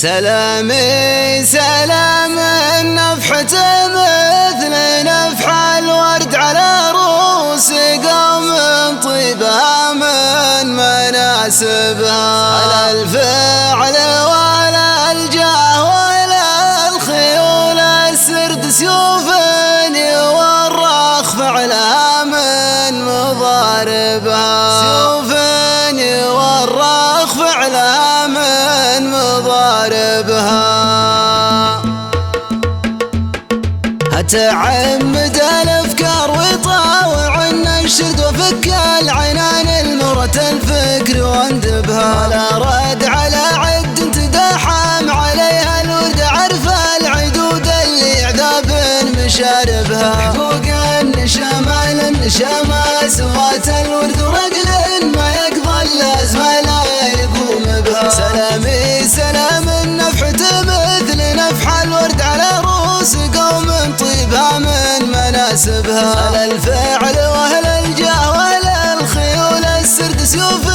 سلامي سلام نفحة مثل نفح الورد على رؤوس قوم طيبها من مناسبها، على الفعل ولا الجاه ولا الخيول السرد سيوف يورخ فعلها من مضاربها، سيوف يورخ فعلها من مضاربها. أتعمد الأفكار ويطاوع النشد وفك العنان المرة الفكر واندبها، لا رد على عد تداحم عليها الورد عرف العدود اللي عذاب مشاربها، حقوق النشامة للنشامة سوات الورد ورجل ما يقضى اللازم لا يقوم بها. سلامي سلام النفحة مثل نفح الورد على رؤوس قوم طيبها من مناسبها، على الفعل واهل الجاه واهل الخيول السرد سيوف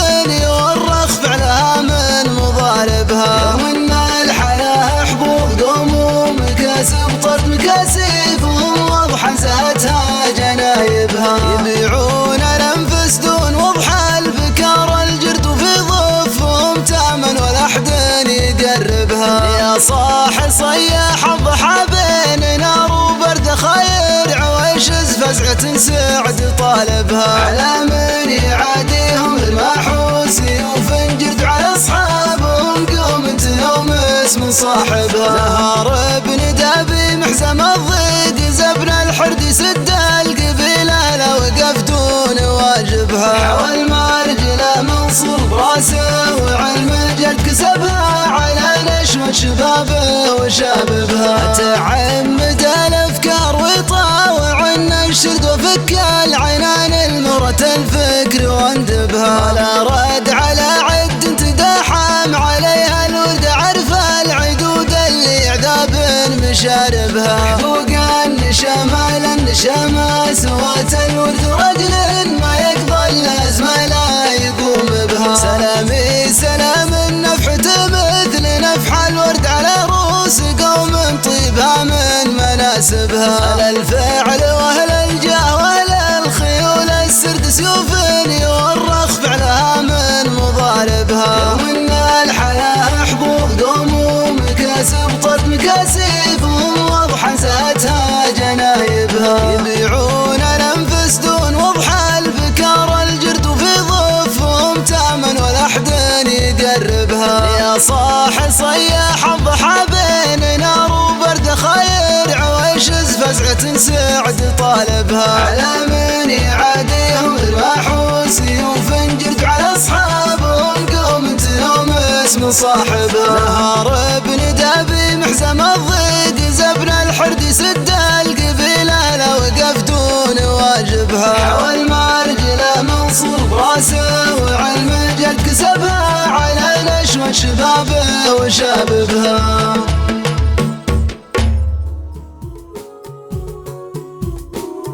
يورخ فعلها من مضاربها. يوم ان الحياة حبوب قوم ومكاسب طرد مكاسبهم واضحة زهتها جنايبها، يبيعون الانفس دون وضح الفكار الجرد وفي ضفهم تامن ولا احد يقربها. يا صاح صياح الضحى بين نار وبرد خير عويشز فزعة سعد طالبها، على من يعاديهم الماحوس وفنجرد على اصحابهم قوم تلوم اسم صاحبها. نهار ابن دابي محزم الضيق زبن الحرد يسد القبيله لو وقف دون واجبها، حوى المرجله منصور براسه وعلم الجد كسبها على نشوة شبابه وشاببها. أتعمد الأفكار ويطاوع النشد وفك العنان المرة الفكر واندبها، لا رد على عد تداحم عليها الورد عرف العدود اللي عذاب مشاربها، حقوق النشامة للنشامة سوات الورد ورجل ما يقضى اللازم لا يقوم بها. سلامي سلام النفحة مثل نفح الورد على رؤوس قوم طيبها من مناسبها، على الفعل واهل الجاه واهل الخيول السرد سيوف يورخ فعلها من مضاربها. يوم ان الحياة حبوب قوم ومكاسب طرد مكاسبهم واضحة زهتها جنايبها، يبيعون الانفس دون وضح الفكار الجرد وفي ضفهم تامن ولا احد يقربها. يا صاح صياح الضحى بين نار وبرد خير عويشز فزعة سعد طالبها، على من يعاديهم الماحوس وفنجرد على اصحابهم قوم تلوم اسم صاحبها. نهار ابن دابي محزم الضيق زبن الحرد يسد القبيله لو وقف دون واجبها، حوى المرجله منصور براسه وعلم الجد كسبها على نشوة شبابه وشاببها.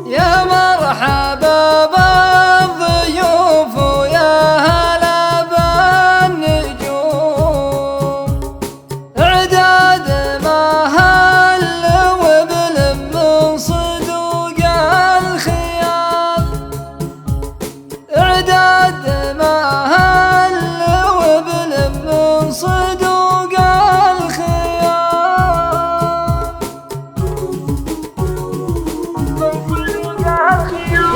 يا مرحبا بالضيوف ويا هلا بالنجوم، اعداد ما هل وبلم من صدوق الخيال، اعداد ما هل وبلم من صدوق الخيال.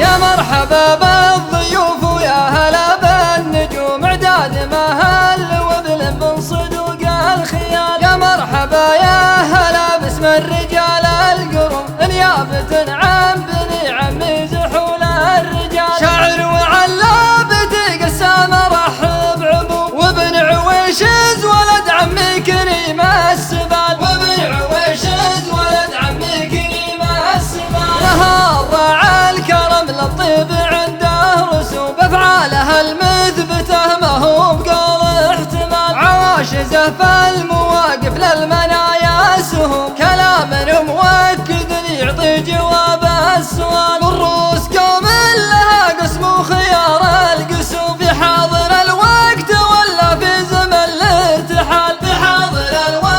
يا مرحبا بالضيوف ويا هلا بالنجوم، اعداد ما هل وبلم من صدوق الخيال. يا مرحبا يا هلا باسم الرجال القرم نيابة عن بني عمي زحول الرجال، شاعر وعلابة قسام رحب عبوب وابن عويشز ولد عمي كريم السبال، وابن عويشز ولد عمي كريم السبال. نهار راعى الكرم للطيب عنده رسوم بافعالها المثبته ما هو بقول احتمال، عواشزه فالمواقف للمنايا سهوم كلام مؤكد يعطي جواب السؤال. بالروس قوم لها قسم وخيار القسوم في حاضر الوقت ولا في زمن الارتحال، في حاضر الوقت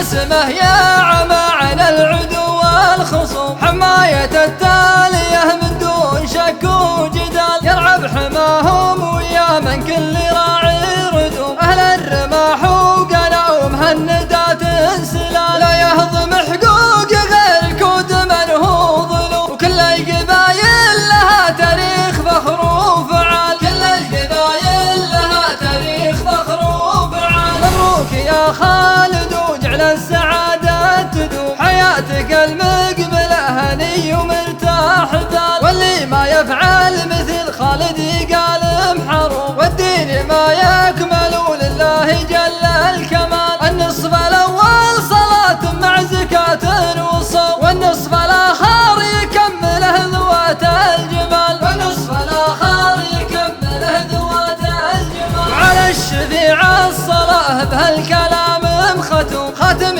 اسمه يا عمى عن العدو والخصوم، حماية التالية من دون شك وجدال، يرعى بحماهم ويا من كل راعي ردوم، أهل الرماح وقنا ومهندات انسلال، لا يهضم حقوق غير الكود من هو ظلوم، وكل القبايل لها تاريخ فخر وفعال، كل القبايل لها تاريخ فخر وفعال. مبروك يا خالد وجعل السعادة تدوم، حياتك المقبلة هني ومرتاح بال، واللي ما يفعل مثل خالد يقال محروم، والدين ما يكمل ولله جل الكمال. النصف الأول صلاة مع زكاة وصوم، والنصف الآخر يكمله ذوات الجمال، والنصف الآخر يكمله ذوات الجمال. وعلى الشفيع الصلاة بهالكلام مختوم، خاتم